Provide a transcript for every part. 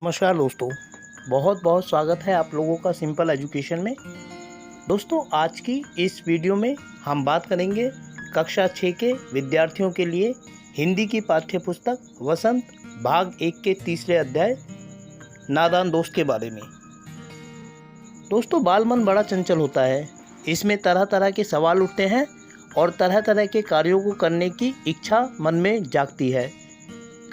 नमस्कार दोस्तों, बहुत बहुत स्वागत है आप लोगों का सिंपल एजुकेशन में। दोस्तों, आज की इस वीडियो में हम बात करेंगे कक्षा 6 के विद्यार्थियों के लिए हिंदी की पाठ्य पुस्तक वसंत भाग 1 के तीसरे अध्याय नादान दोस्त के बारे में। दोस्तों, बाल मन बड़ा चंचल होता है। इसमें तरह तरह के सवाल उठते हैं और तरह तरह के कार्यों को करने की इच्छा मन में जागती है।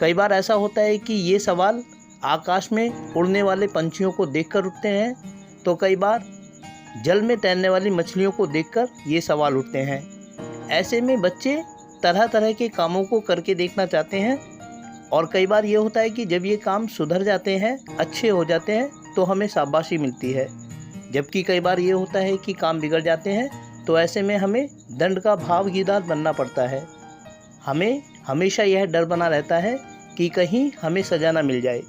कई बार ऐसा होता है कि ये सवाल आकाश में उड़ने वाले पंछियों को देखकर उठते हैं, तो कई बार जल में तैरने वाली मछलियों को देखकर ये सवाल उठते हैं। ऐसे में बच्चे तरह तरह के कामों को करके देखना चाहते हैं और कई बार ये होता है कि जब ये काम सुधर जाते हैं, अच्छे हो जाते हैं, तो हमें शाबाशी मिलती है। जबकि कई बार ये होता है कि काम बिगड़ जाते हैं, तो ऐसे में हमें दंड का भागीदार बनना पड़ता है। हमें हमेशा यह डर बना रहता है कि कहीं हमें सजा न मिल जाए।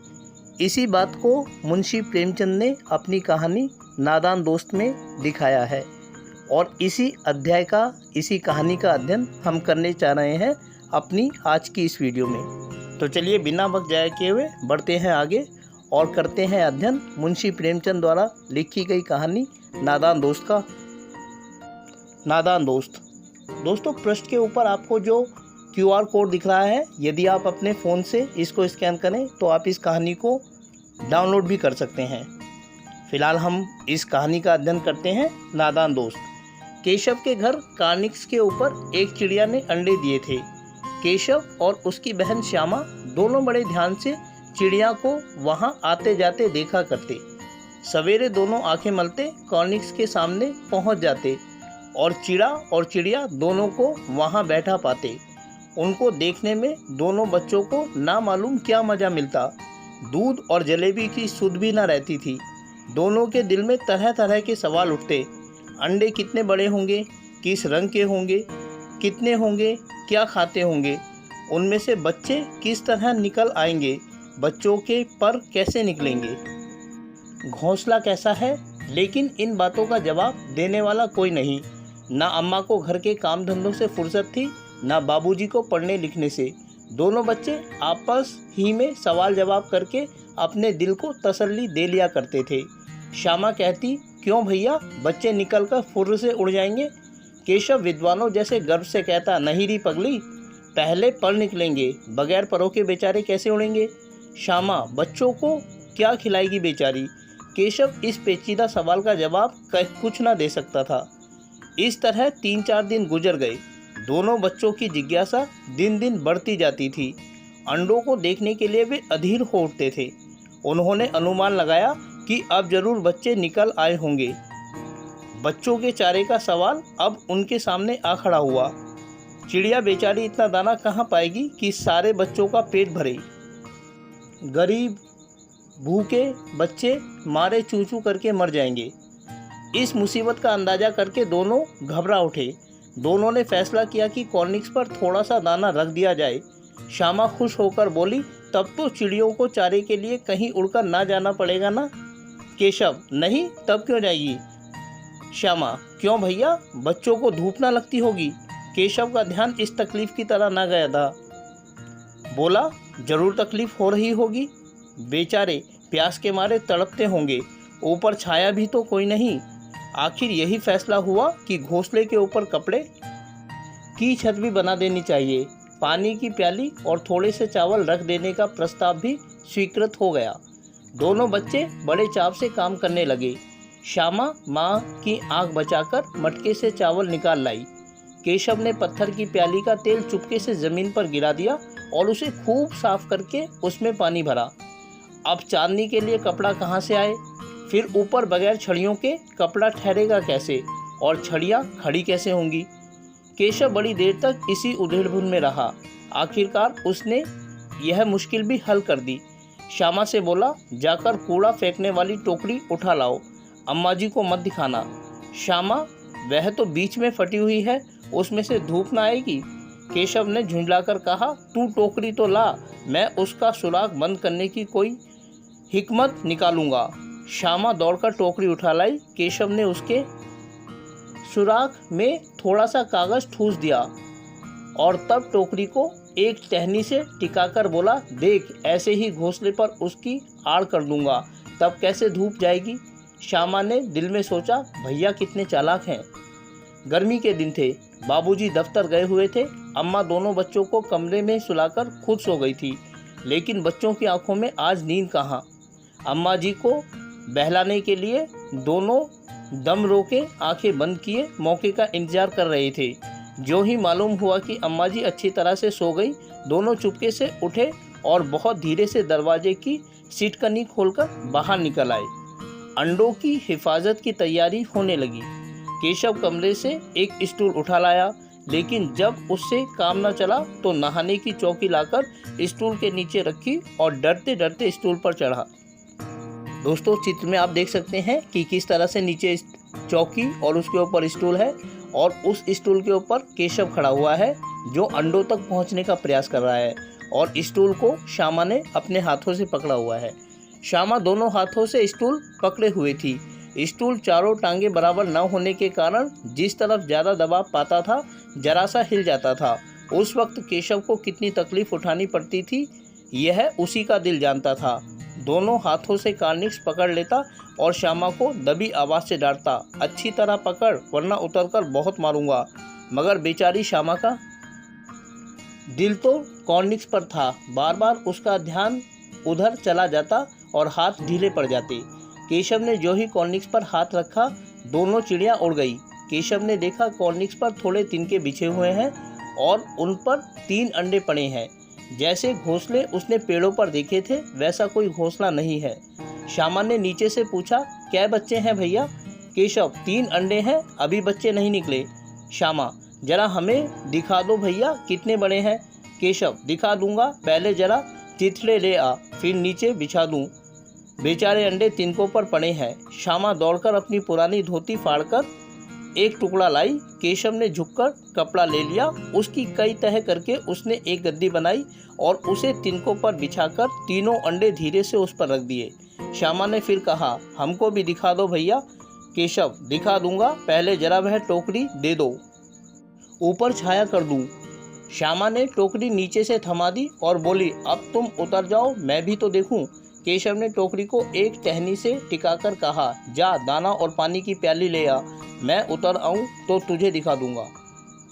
इसी बात को मुंशी प्रेमचंद ने अपनी कहानी नादान दोस्त में दिखाया है और इसी कहानी का अध्ययन हम करने चाह रहे हैं अपनी आज की इस वीडियो में। तो चलिए बिना वक्त जाए किए हुए बढ़ते हैं आगे और करते हैं अध्ययन मुंशी प्रेमचंद द्वारा लिखी गई कहानी नादान दोस्त का। नादान दोस्त। दोस्तों, पृष्ठ के ऊपर आपको जो QR कोड दिख रहा है, यदि आप अपने फ़ोन से इसको स्कैन करें तो आप इस कहानी को डाउनलोड भी कर सकते हैं। फिलहाल हम इस कहानी का अध्ययन करते हैं नादान दोस्त। केशव के घर कार्निक्स के ऊपर एक चिड़िया ने अंडे दिए थे। केशव और उसकी बहन श्यामा दोनों बड़े ध्यान से चिड़िया को वहां आते जाते देखा करते। सवेरे दोनों आंखें मलते कार्निक्स के सामने पहुंच जाते और चिड़िया दोनों को वहां बैठा पाते। उनको देखने में दोनों बच्चों को ना मालूम क्या मज़ा मिलता। दूध और जलेबी की सुध भी ना रहती थी। दोनों के दिल में तरह तरह के सवाल उठते। अंडे कितने बड़े होंगे, किस रंग के होंगे, कितने होंगे, क्या खाते होंगे, उनमें से बच्चे किस तरह निकल आएंगे, बच्चों के पर कैसे निकलेंगे, घोंसला कैसा है। लेकिन इन बातों का जवाब देने वाला कोई नहीं। ना अम्मा को घर के काम धंधों से फुर्सत थी, ना बाबूजी को पढ़ने लिखने से। दोनों बच्चे आपस ही में सवाल जवाब करके अपने दिल को तसल्ली दे लिया करते थे। श्यामा कहती, क्यों भैया, बच्चे निकलकर फुर्र से उड़ जाएंगे। केशव विद्वानों जैसे गर्व से कहता, नहीं री पगली, पहले पर निकलेंगे, बगैर परों के बेचारे कैसे उड़ेंगे। श्यामा, बच्चों को क्या खिलाएगी बेचारी। केशव इस पेचीदा सवाल का जवाब कुछ ना दे सकता था। इस तरह 3-4 दिन गुजर गए। दोनों बच्चों की जिज्ञासा दिन दिन बढ़ती जाती थी। अंडों को देखने के लिए वे अधीर हो उठते थे। उन्होंने अनुमान लगाया कि अब जरूर बच्चे निकल आए होंगे। बच्चों के चारे का सवाल अब उनके सामने आ खड़ा हुआ। चिड़िया बेचारी इतना दाना कहाँ पाएगी कि सारे बच्चों का पेट भरे। गरीब भूखे बच्चे मारे चू चू करके मर जाएंगे। इस मुसीबत का अंदाजा करके दोनों घबरा उठे। दोनों ने फैसला किया कि कॉर्निक्स पर थोड़ा सा दाना रख दिया जाए। श्यामा खुश होकर बोली, तब तो चिड़ियों को चारे के लिए कहीं उड़कर ना जाना पड़ेगा ना। केशव, नहीं, तब क्यों जाएगी। श्यामा, क्यों भैया, बच्चों को धूप ना लगती होगी। केशव का ध्यान इस तकलीफ की तरह ना गया था। बोला, जरूर तकलीफ हो रही होगी, बेचारे प्यास के मारे तड़पते होंगे, ऊपर छाया भी तो कोई नहीं। आखिर यही फैसला हुआ कि घोंसले के ऊपर कपड़े की छत भी बना देनी चाहिए। पानी की प्याली और थोड़े से चावल रख देने का प्रस्ताव भी स्वीकृत हो गया। दोनों बच्चे बड़े चाव से काम करने लगे। श्यामा माँ की आंख बचाकर मटके से चावल निकाल लाई। केशव ने पत्थर की प्याली का तेल चुपके से जमीन पर गिरा दिया और उसे खूब साफ करके उसमें पानी भरा। अब चांदनी के लिए कपड़ा कहाँ से आए, फिर ऊपर बगैर छड़ियों के कपड़ा ठहरेगा कैसे और छड़ियाँ खड़ी कैसे होंगी। केशव बड़ी देर तक इसी उधेड़-बुन में रहा। आखिरकार उसने यह मुश्किल भी हल कर दी। श्यामा से बोला, जाकर कूड़ा फेंकने वाली टोकरी उठा लाओ, अम्मा जी को मत दिखाना। श्यामा, वह तो बीच में फटी हुई है, उसमें से धूप ना आएगी। केशव ने झुंझलाकर कहा, तू टोकरी तो ला, मैं उसका सुराख बंद करने की कोई हिकमत निकालूंगा। श्यामा दौड़कर टोकरी उठा लाई। केशव ने उसके सुराख में थोड़ा सा कागज ठूस दिया और तब टोकरी को एक टहनी से टिकाकर बोला, देख, ऐसे ही घोंसले पर उसकी आड़ कर दूंगा, तब कैसे धूप जाएगी। श्यामा ने दिल में सोचा, भैया कितने चालाक हैं। गर्मी के दिन थे, बाबूजी दफ्तर गए हुए थे। अम्मा दोनों बच्चों को कमरे में सुलाकर खुद सो गई थी, लेकिन बच्चों की आंखों में आज नींद कहाँ। अम्मा जी को बहलाने के लिए दोनों दम रोके आंखें बंद किए मौके का इंतजार कर रहे थे। जो ही मालूम हुआ कि अम्मा जी अच्छी तरह से सो गई, दोनों चुपके से उठे और बहुत धीरे से दरवाजे की सिटकनी खोलकर बाहर निकल आए। अंडों की हिफाजत की तैयारी होने लगी। केशव कमरे से एक स्टूल उठा लाया, लेकिन जब उससे काम न चला तो नहाने की चौकी लाकर स्टूल के नीचे रखी और डरते डरते स्टूल पर चढ़ा। दोस्तों, चित्र में आप देख सकते हैं कि किस तरह से नीचे चौकी और उसके ऊपर स्टूल है और उस स्टूल के ऊपर केशव खड़ा हुआ है, जो अंडों तक पहुंचने का प्रयास कर रहा है और स्टूल को श्यामा ने अपने हाथों से पकड़ा हुआ है। श्यामा दोनों हाथों से स्टूल पकड़े हुए थी। स्टूल चारों टांगे बराबर न होने के कारण जिस तरफ ज़्यादा दबाव पाता था, जरा सा हिल जाता था। उस वक्त केशव को कितनी तकलीफ उठानी पड़ती थी, यह उसी का दिल जानता था। दोनों हाथों से कार्निक्स पकड़ लेता और श्यामा को दबी आवाज़ से डांटता, अच्छी तरह पकड़ वरना उतरकर बहुत मारूंगा। मगर बेचारी श्यामा का दिल तो कॉर्निक्स पर था। बार बार उसका ध्यान उधर चला जाता और हाथ ढीले पड़ जाते। केशव ने जो ही कॉर्निक्स पर हाथ रखा, दोनों चिड़िया उड़ गई। केशव ने देखा कॉर्निक्स पर थोड़े तिनके बिछे हुए हैं और उन पर 3 अंडे पड़े हैं। जैसे घोंसले उसने पेड़ों पर देखे थे, वैसा कोई घोंसला नहीं है। श्यामा ने नीचे से पूछा, क्या बच्चे हैं भैया। केशव, 3 अंडे हैं, अभी बच्चे नहीं निकले। श्यामा, जरा हमें दिखा दो भैया, कितने बड़े हैं। केशव, दिखा दूंगा, पहले जरा चिथड़े ले आ, फिर नीचे बिछा दूं। बेचारे अंडे तिनकों पर पड़े हैं। श्यामा दौड़कर अपनी पुरानी धोती फाड़कर एक टुकड़ा लाई। केशव ने झुककर कपड़ा ले लिया, उसकी कई तह करके उसने एक गद्दी बनाई और उसे तिनकों पर बिछाकर तीनों अंडे धीरे से उस पर रख दिए। श्यामा ने फिर कहा, हमको भी दिखा दो भैया। केशव, दिखा दूंगा, पहले जरा वह टोकरी दे दो, ऊपर छाया कर दूं। श्यामा ने टोकरी नीचे से थमा दी और बोली, अब तुम उतर जाओ, मैं भी तो देखूं। केशव ने टोकरी को एक टहनी से टिकाकर कहा, जा दाना और पानी की प्याली ले आ, मैं उतर आऊं तो तुझे दिखा दूंगा।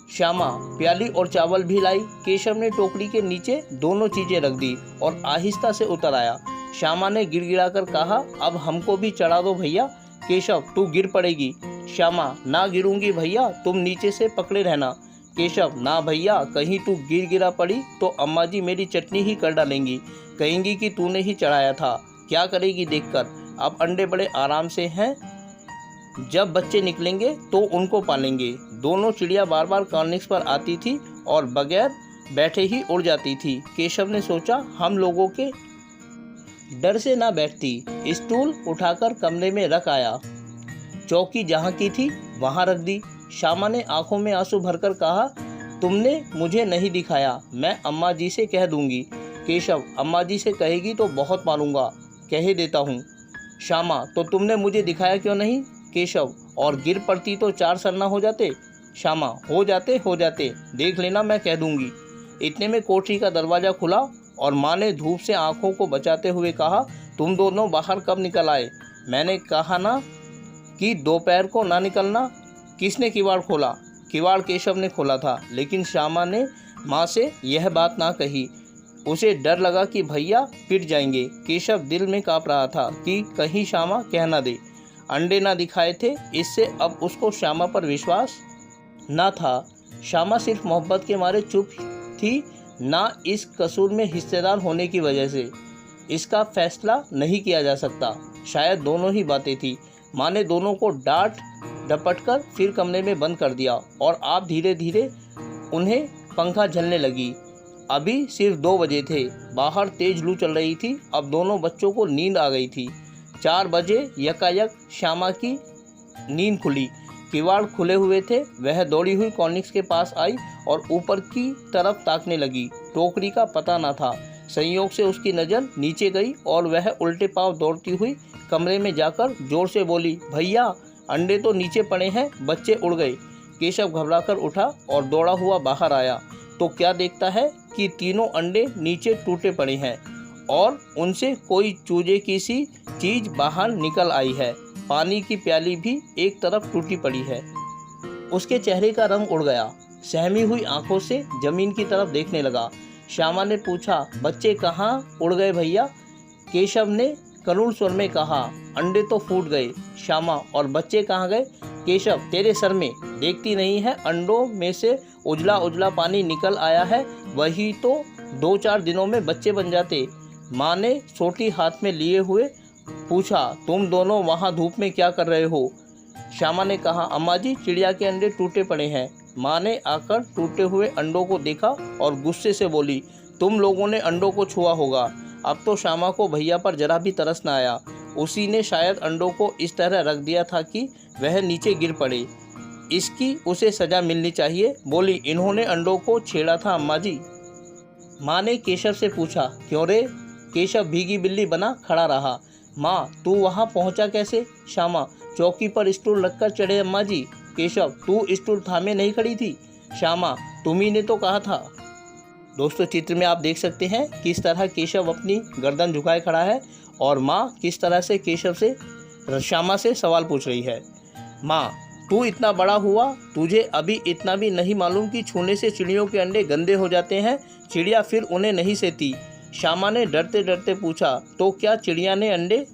श्यामा प्याली और चावल भी लाई। केशव ने टोकरी के नीचे दोनों चीजें रख दी और आहिस्ता से उतर आया। श्यामा ने गिड़गिड़ाकर कहा, अब हमको भी चढ़ा दो भैया। केशव, तू गिर पड़ेगी। श्यामा, ना गिरूंगी भैया, तुम नीचे से पकड़े रहना। केशव, ना भैया, कहीं तू गिरा पड़ी तो अम्मा जी मेरी चटनी ही कर डालेंगी, कहेंगी कि तूने ही चढ़ाया था। क्या करेगी देखकर। अब अंडे बड़े आराम से हैं, जब बच्चे निकलेंगे तो उनको पालेंगे। दोनों चिड़िया बार बार कॉर्निक्स पर आती थी और बगैर बैठे ही उड़ जाती थी। केशव ने सोचा, हम लोगों के डर से ना बैठती। स्टूल उठाकर कमरे में रख आया, चौकी जहाँ की थी वहाँ रख दी। श्यामा ने आंखों में आंसू भरकर कहा, तुमने मुझे नहीं दिखाया, मैं अम्मा जी से कह दूंगी। केशव, अम्मा जी से कहेगी तो बहुत मारूंगा, कह देता हूँ। श्यामा, तो तुमने मुझे दिखाया क्यों नहीं। केशव, और गिर पड़ती तो 4 सरना हो जाते। श्यामा, हो जाते, देख लेना, मैं कह दूंगी। इतने में कोठरी का दरवाज़ा खुला और माँ ने धूप से आंखों को बचाते हुए कहा, तुम दोनों बाहर कब निकल आए। मैंने कहा ना कि दोपहर को ना निकलना। किसने किवाड़ खोला। किवाड़ केशव ने खोला था, लेकिन श्यामा ने माँ से यह बात ना कही। उसे डर लगा कि भैया पिट जाएंगे। केशव दिल में काँप रहा था कि कहीं श्यामा कह ना दे। अंडे ना दिखाए थे, इससे अब उसको श्यामा पर विश्वास ना था। श्यामा सिर्फ मोहब्बत के मारे चुप थी, ना इस कसूर में हिस्सेदार होने की वजह से। इसका फैसला नहीं किया जा सकता। शायद दोनों ही बातें थी। माँ ने दोनों को डांट डपटकर फिर कमरे में बंद कर दिया और आप धीरे धीरे उन्हें पंखा झलने लगी। अभी सिर्फ 2 बजे थे, बाहर तेज लू चल रही थी। अब दोनों बच्चों को नींद आ गई थी। 4 बजे यकायक श्यामा की नींद खुली। किवाड़ खुले हुए थे। वह दौड़ी हुई कॉर्निक्स के पास आई और ऊपर की तरफ ताकने लगी। टोकरी का पता न था। संयोग से उसकी नज़र नीचे गई और वह उल्टे पांव दौड़ती हुई कमरे में जाकर जोर से बोली, भैया अंडे तो नीचे पड़े हैं, बच्चे उड़ गए। केशव घबराकर उठा और दौड़ा हुआ बाहर आया तो क्या देखता है कि तीनों अंडे नीचे टूटे पड़े हैं और उनसे कोई चूजे की सी चीज़ बाहर निकल आई है। पानी की प्याली भी एक तरफ टूटी पड़ी है। उसके चेहरे का रंग उड़ गया। सहमी हुई आंखों से जमीन की तरफ देखने लगा। श्यामा ने पूछा, बच्चे कहाँ उड़ गए भैया? केशव ने करुण स्वर में कहा, अंडे तो फूट गए श्यामा, और बच्चे कहाँ गए? केशव, तेरे सर में देखती नहीं है, अंडों में से उजला उजला पानी निकल आया है, वही तो 2-4 दिनों में बच्चे बन जाते। माँ ने सोटी हाथ में लिए हुए पूछा, तुम दोनों वहाँ धूप में क्या कर रहे हो? श्यामा ने कहा, अम्मा जी, चिड़िया के अंडे टूटे पड़े हैं। माँ ने आकर टूटे हुए अंडों को देखा और गुस्से से बोली, तुम लोगों ने अंडों को छुआ होगा। अब तो श्यामा को भैया पर जरा भी तरस न आया। उसी ने शायद अंडों को इस तरह रख दिया था कि वह नीचे गिर पड़े। इसकी उसे सजा मिलनी चाहिए। बोली, इन्होंने अंडों को छेड़ा था अम्मा जी। माँ ने केशव से पूछा, क्यों रे? केशव भीगी बिल्ली बना खड़ा रहा। माँ, तू वहाँ पहुँचा कैसे? श्यामा, चौकी पर स्टूल रखकर चढ़े अम्मा जी। केशव, तू स्टूल थामे नहीं खड़ी थी? श्यामा, तुम्ही ने तो कहा था। दोस्तों, चित्र में आप देख सकते हैं किस तरह केशव अपनी गर्दन झुकाए खड़ा है और माँ किस तरह से केशव से श्यामा से सवाल पूछ रही है। माँ, तू इतना बड़ा हुआ, तुझे अभी इतना भी नहीं मालूम कि छूने से चिड़ियों के अंडे गंदे हो जाते हैं? चिड़िया फिर उन्हें नहीं सहती। श्यामा ने डरते डरते पूछा, तो क्या चिड़िया ने अंडे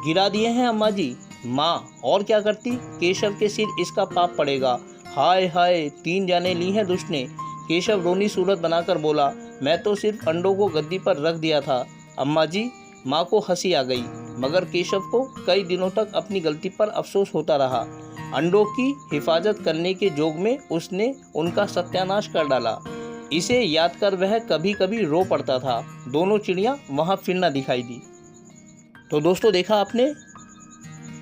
गिरा दिए हैं अम्मा जी? माँ, और क्या करती? केशव के सिर इसका पाप पड़ेगा। हाय हाय, 3 जाने ली हैं दुष्ट ने। केशव रोनी सूरत बनाकर बोला, मैं तो सिर्फ अंडों को गद्दी पर रख दिया था अम्मा जी। माँ को हंसी आ गई, मगर केशव को कई दिनों तक अपनी गलती पर अफसोस होता रहा। अंडों की हिफाजत करने के जोग में उसने उनका सत्यानाश कर डाला। इसे याद कर वह कभी कभी रो पड़ता था। दोनों चिड़िया वहाँ फिर न दिखाई दी। तो दोस्तों, देखा आपने,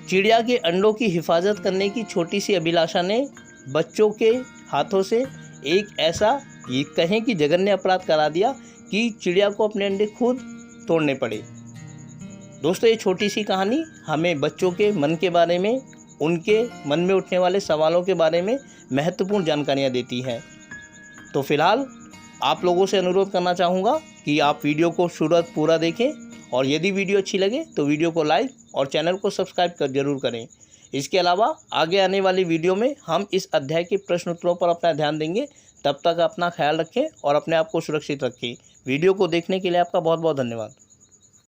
चिड़िया के अंडों की हिफाजत करने की छोटी सी अभिलाषा ने बच्चों के हाथों से एक ऐसा ये कहें कि जघन्य अपराध करा दिया कि चिड़िया को अपने अंडे खुद तोड़ने पड़े। दोस्तों, ये छोटी सी कहानी हमें बच्चों के मन के बारे में, उनके मन में उठने वाले सवालों के बारे में महत्वपूर्ण जानकारियाँ देती हैं। तो फिलहाल आप लोगों से अनुरोध करना चाहूँगा कि आप वीडियो को शुरू पूरा देखें, और यदि वीडियो अच्छी लगे तो वीडियो को लाइक और चैनल को सब्सक्राइब कर जरूर करें। इसके अलावा आगे आने वाली वीडियो में हम इस अध्याय के प्रश्न उत्तरों पर अपना ध्यान देंगे। तब तक अपना ख्याल रखें और अपने आप को सुरक्षित रखें। वीडियो को देखने के लिए आपका बहुत बहुत धन्यवाद।